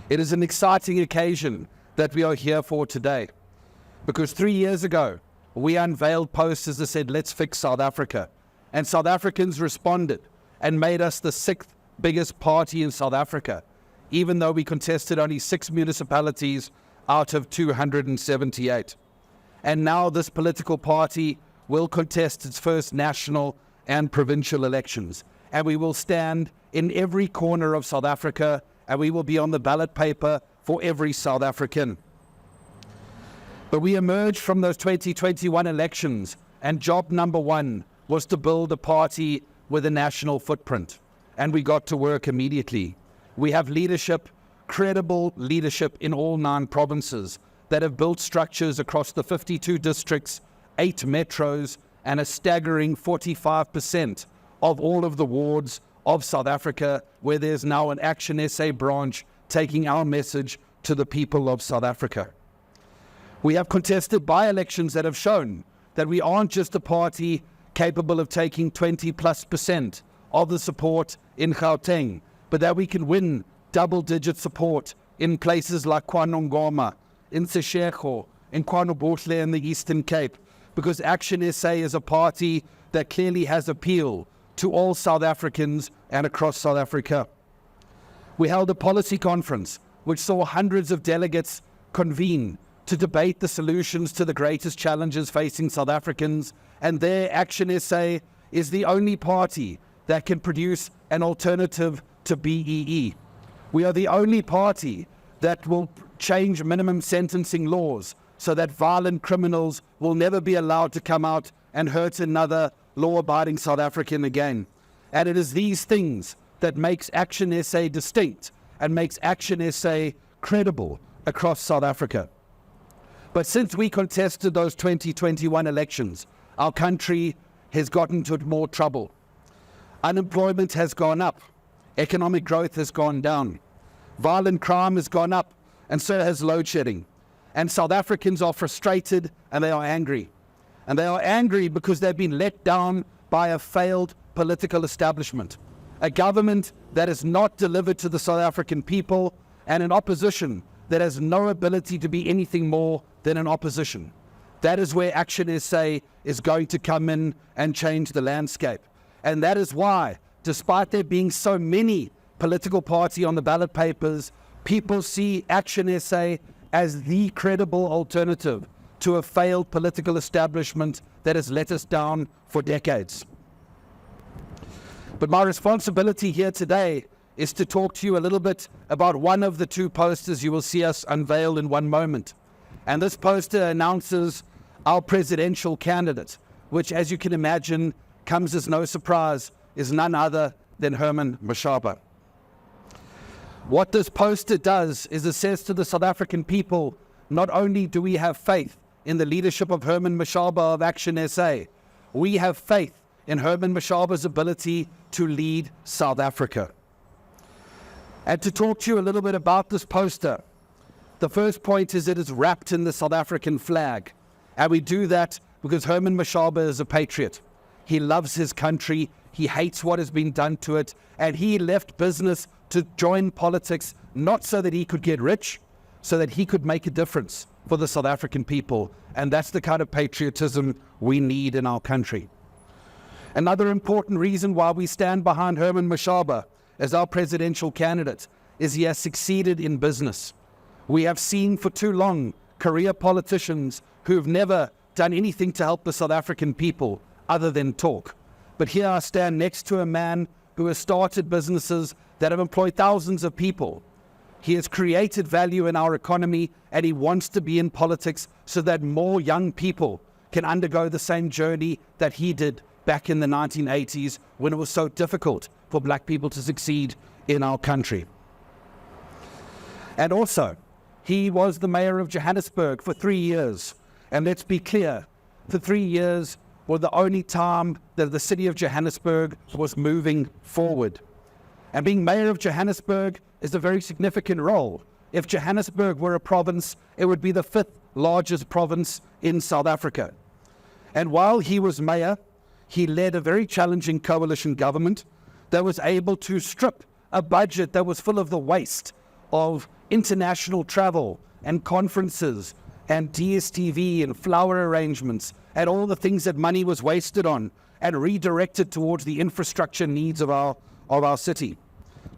It is an exciting occasion that we are here for today, because 3 years ago, we unveiled posters that said, "Let's fix South Africa." And South Africans responded and made us the 6th biggest party in South Africa, even though we contested only 6 municipalities out of 278. And now this political party will contest its first national and provincial elections. And we will stand in every corner of South Africa, and we will be on the ballot paper for every South African. But we emerged from those 2021 elections, and job number one was to build a party with a national footprint. And we got to work immediately. We have leadership, credible leadership in all 9 provinces that have built structures across the 52 districts, 8 metros, and a staggering 45% of all of the wards of South Africa, where there's now an ActionSA branch taking our message to the people of South Africa. We have contested by-elections that have shown that we aren't just a party capable of taking 20+% of the support in Gauteng, but that we can win double-digit support in places like KwaNongoma, in Seshego, in KwaNobuhle in the Eastern Cape, because ActionSA is a party that clearly has appeal to all South Africans and across South Africa. We held a policy conference which saw hundreds of delegates convene to debate the solutions to the greatest challenges facing South Africans, and there ActionSA is the only party that can produce an alternative to BEE. We are the only party that will change minimum sentencing laws so that violent criminals will never be allowed to come out and hurt another law-abiding South African again. And it is these things that makes ActionSA distinct and makes ActionSA credible across South Africa. But since we contested those 2021 elections, our country has gotten into more trouble. Unemployment has gone up. Economic growth has gone down. Violent crime has gone up, and so has load shedding. And South Africans are frustrated and they are angry. And they are angry because they've been let down by a failed political establishment, a government that has not delivered to the South African people, and an opposition that has no ability to be anything more than an opposition. That is where ActionSA is going to come in and change the landscape. And that is why, despite there being so many political parties on the ballot papers, people see ActionSA as the credible alternative to a failed political establishment that has let us down for decades. But my responsibility here today is to talk to you a little bit about one of the 2 posters you will see us unveil in one moment. And this poster announces our presidential candidate, which, as you can imagine, comes as no surprise, is none other than Herman Mashaba. What this poster does is it says to the South African people, not only do we have faith in the leadership of Herman Mashaba of ActionSA, we have faith in Herman Mashaba's ability to lead South Africa. And to talk to you a little bit about this poster, the first point is it is wrapped in the South African flag. And we do that because Herman Mashaba is a patriot. He loves his country, he hates what has been done to it, and he left business to join politics, not so that he could get rich, so that he could make a difference for the South African people. And that's the kind of patriotism we need in our country. Another important reason why we stand behind Herman Mashaba as our presidential candidate is he has succeeded in business. We have seen for too long career politicians who've never done anything to help the South African people other than talk. But here I stand next to a man who has started businesses that have employed thousands of people. He has created value in our economy, and he wants to be in politics so that more young people can undergo the same journey that he did back in the 1980s when it was so difficult for black people to succeed in our country. And also, he was the mayor of Johannesburg for 3 years. And let's be clear, for 3 years were the only time that the city of Johannesburg was moving forward. And being mayor of Johannesburg is a very significant role. If Johannesburg were a province, it would be the 5th largest province in South Africa. And while he was mayor, he led a very challenging coalition government that was able to strip a budget that was full of the waste of international travel and conferences and DSTV and flower arrangements and all the things that money was wasted on and redirected towards the infrastructure needs of our city.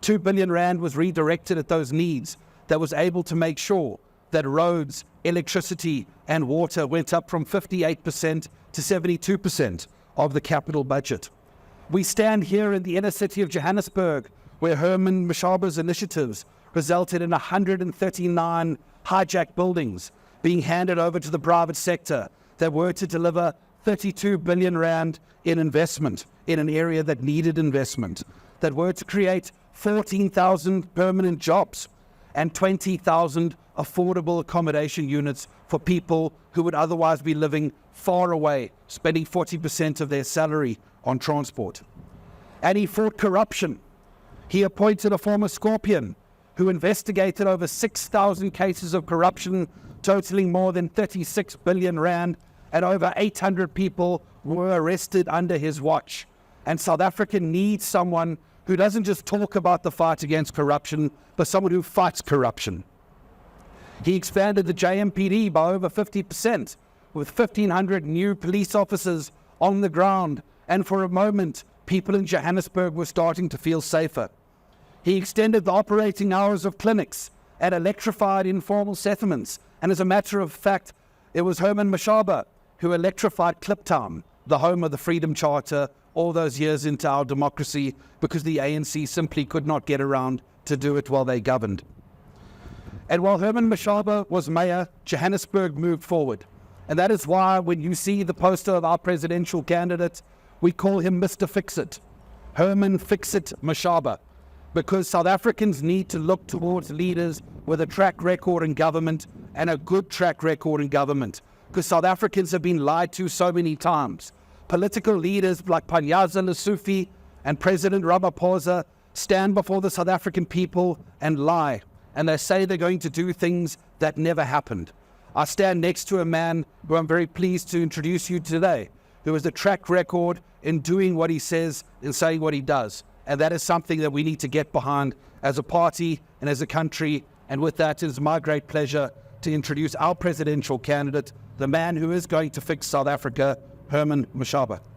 2 billion rand was redirected at those needs that was able to make sure that roads, electricity and water went up from 58% to 72% of the capital budget. We stand here in the inner city of Johannesburg, where Herman Mashaba's initiatives resulted in 139 hijacked buildings being handed over to the private sector that were to deliver 32 billion rand in investment in an area that needed investment, that were to create 14,000 permanent jobs and 20,000 affordable accommodation units for people who would otherwise be living far away, spending 40% of their salary on transport. And he fought corruption. He appointed a former Scorpion who investigated over 6,000 cases of corruption, totaling more than 36 billion rand, and over 800 people were arrested under his watch. And South Africa needs someone who doesn't just talk about the fight against corruption, but someone who fights corruption. He expanded the JMPD by over 50%, with 1,500 new police officers on the ground, and for a moment, people in Johannesburg were starting to feel safer. He extended the operating hours of clinics and electrified informal settlements, and as a matter of fact, it was Herman Mashaba who electrified Kliptown, the home of the Freedom Charter, all those years into our democracy, because the ANC simply could not get around to do it while they governed. And while Herman Mashaba was mayor, Johannesburg moved forward. And that is why when you see the poster of our presidential candidate, we call him Mr. Fix-It, Herman Fix-It Mashaba, because South Africans need to look towards leaders with a track record in government and a good track record in government, because South Africans have been lied to so many times. Political leaders like Panyaza Lesufi and President Ramaphosa stand before the South African people and lie, and they say they're going to do things that never happened. I stand next to a man who I'm very pleased to introduce you today, who has a track record in doing what he says and saying what he does. And that is something that we need to get behind as a party and as a country. And with that, it is my great pleasure to introduce our presidential candidate, the man who is going to fix South Africa, Herman Mashaba.